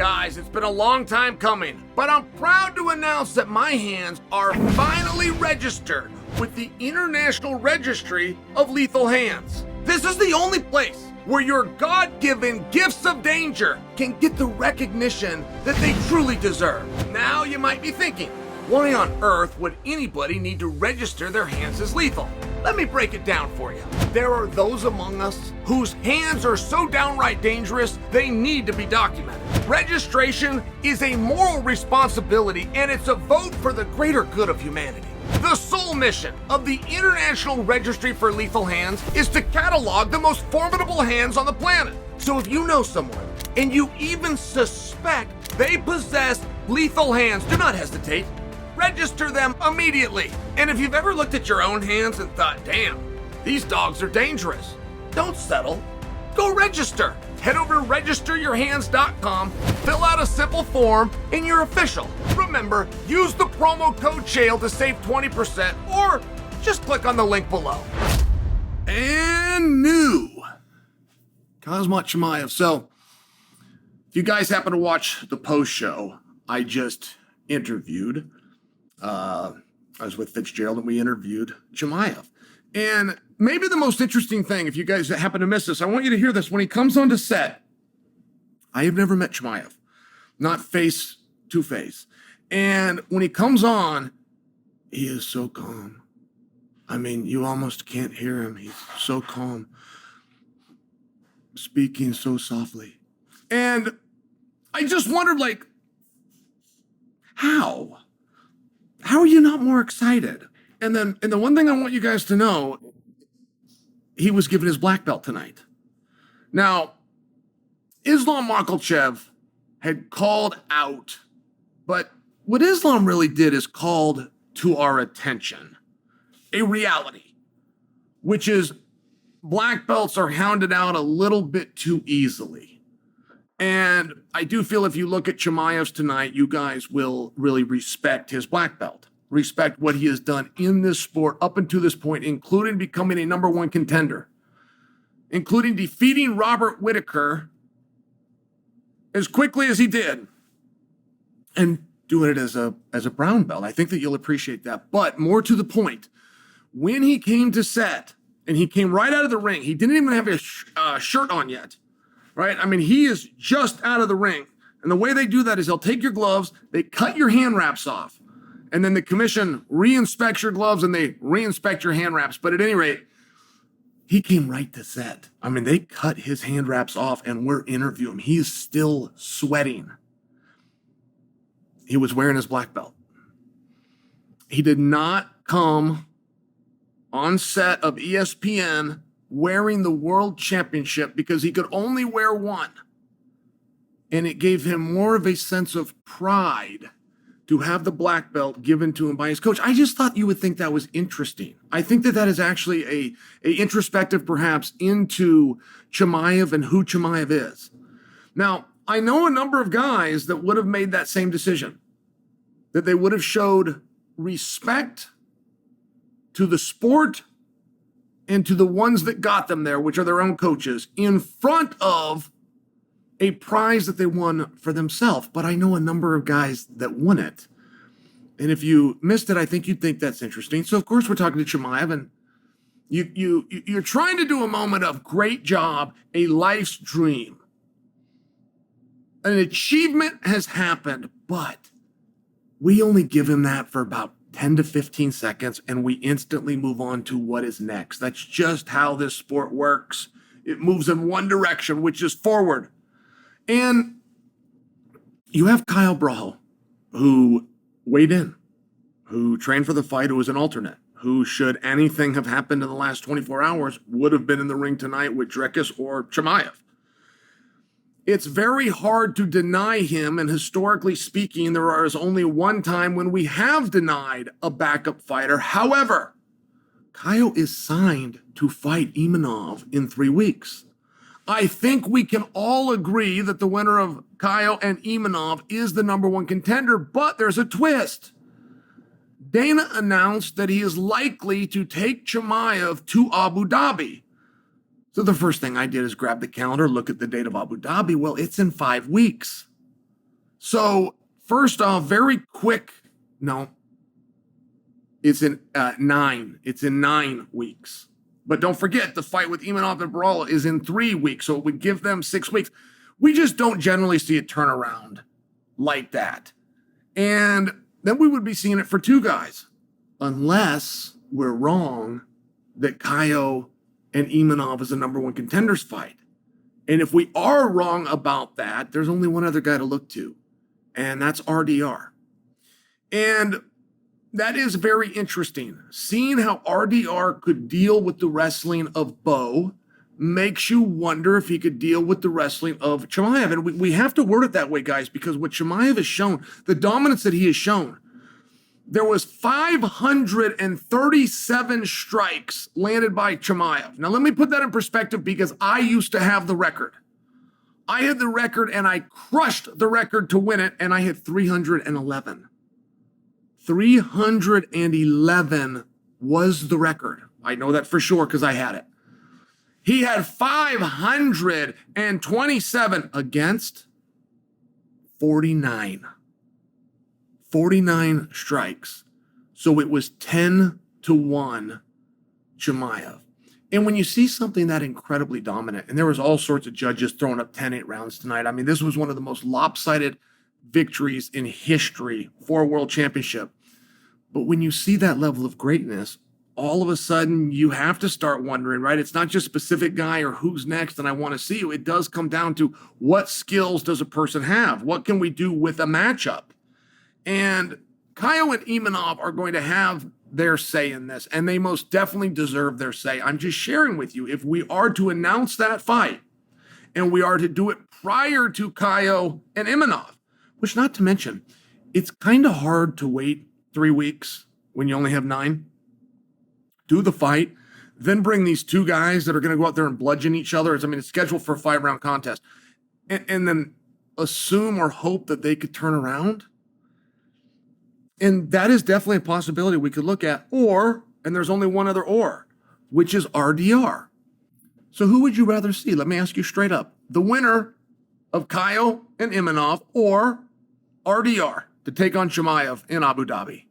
Guys, it's been a long time coming, but I'm proud to announce that my hands are finally registered with the International Registry of Lethal Hands. This is the only place where your God-given gifts of danger can get the recognition that they truly deserve. Now you might be thinking, why on earth would anybody need to register their hands as lethal? Let me break it down for you. There are those among us whose hands are so downright dangerous, they need to be documented. Registration is a moral responsibility, and it's a vote for the greater good of humanity. The sole mission of the International Registry for Lethal Hands is to catalog the most formidable hands on the planet. So if you know someone, and you even suspect they possess lethal hands, do not hesitate. Register them immediately. And if you've ever looked at your own hands and thought, damn, these dogs are dangerous, don't settle. Go register. Head over to registeryourhands.com, fill out a simple form, and you're official. Remember, use the promo code Chael to save 20%, or just click on the link below. And new Khamzat Chimaev. So, if you guys happen to watch the post show, I just interviewed, I was with Fitzgerald and we interviewed Chael. And maybe the most interesting thing, if you guys happen to miss this, I want you to hear this. When he comes onto set, I have never met Chimaev, not face to face. And when he comes on, he is so calm. I mean, you almost can't hear him. He's so calm, speaking so softly. And I just wondered, like, how? How are you not more excited? And the one thing I want you guys to know, he was given his black belt tonight. Now, Islam Makhachev had called out, but what Islam really did is called to our attention a reality, which is black belts are hounded out a little bit too easily. And I do feel if you look at Chimaev's tonight, you guys will really respect his black belt. Respect what he has done in this sport up until this point, including becoming a number one contender, including defeating Robert Whittaker as quickly as he did and doing it as a brown belt. I think that you'll appreciate that. But more to the point, when he came to set and he came right out of the ring, he didn't even have his shirt on yet, right? I mean, he is just out of the ring. And the way they do that is they'll take your gloves, they cut your hand wraps off. And then the commission re-inspects your gloves and they re-inspect your hand wraps. But at any rate, he came right to set. I mean, they cut his hand wraps off and we're interviewing him. He is still sweating. He was wearing his black belt. He did not come on set of ESPN wearing the World Championship because he could only wear one. And it gave him more of a sense of pride to have the black belt given to him by his coach. I just thought you would think that was interesting. I think that is actually a introspective perhaps into Chimaev and who Chimaev is. Now, I know a number of guys that would have made that same decision, that they would have showed respect to the sport and to the ones that got them there, which are their own coaches, in front of a prize that they won for themselves. But I know a number of guys that won it. And if you missed it, I think you'd think that's interesting. So, of course, we're talking to Chimaev, and you're trying to do a moment of great job, a life's dream. An achievement has happened, but we only give him that for about 10 to 15 seconds, and we instantly move on to what is next. That's just how this sport works. It moves in one direction, which is forward. And you have Kyle Braho, who weighed in, who trained for the fight, who was an alternate, who, should anything have happened in the last 24 hours, would have been in the ring tonight with Dricus or Chimaev. It's very hard to deny him, and historically speaking, there is only one time when we have denied a backup fighter. However, Kyle is signed to fight Imanov in 3 weeks. I think we can all agree that the winner of Kyle and Imanov is the number one contender, but there's a twist. Dana announced that he is likely to take Chimaev to Abu Dhabi. So the first thing I did is grab the calendar, look at the date of Abu Dhabi. Well, it's in 5 weeks. So first off, very quick. No, it's in 9. It's in 9 weeks. But don't forget, the fight with Imanov and Barala is in 3 weeks, so it would give them 6 weeks. We just don't generally see a turnaround like that. And then we would be seeing it for 2 guys, unless we're wrong that Caio and Imanov is a number 1 contenders fight. And if we are wrong about that, there's only one other guy to look to, and that's RDR. And that is very interesting. Seeing how RDR could deal with the wrestling of Bo makes you wonder if he could deal with the wrestling of Chimaev. And we have to word it that way, guys, because what Chimaev has shown, the dominance that he has shown, there was 537 strikes landed by Chimaev. Now, let me put that in perspective because I used to have the record. I had the record and I crushed the record to win it, and I had 311. 311 was the record. I know that for sure because I had it. He had 527 against 49. 49 strikes. So it was 10-1 Chimaev. And when you see something that incredibly dominant, and there was all sorts of judges throwing up 10-8 rounds tonight. I mean, this was one of the most lopsided victories in history for a world championship. But when you see that level of greatness, all of a sudden you have to start wondering, right? It's not just specific guy or who's next and I want to see you. It does come down to what skills does a person have? What can we do with a matchup? And Caio and Imanov are going to have their say in this, and they most definitely deserve their say. I'm just sharing with you, if we are to announce that fight and we are to do it prior to Caio and Imanov, which not to mention, it's kind of hard to wait 3 weeks when you only have 9. Do the fight, then bring these 2 guys that are going to go out there and bludgeon each other. It's scheduled for a 5-round contest. And then assume or hope that they could turn around. And that is definitely a possibility we could look at. Or, and there's only one other or, which is RDR. So who would you rather see? Let me ask you straight up. The winner of Caio and Imanov or RDR to take on Chimaev in Abu Dhabi?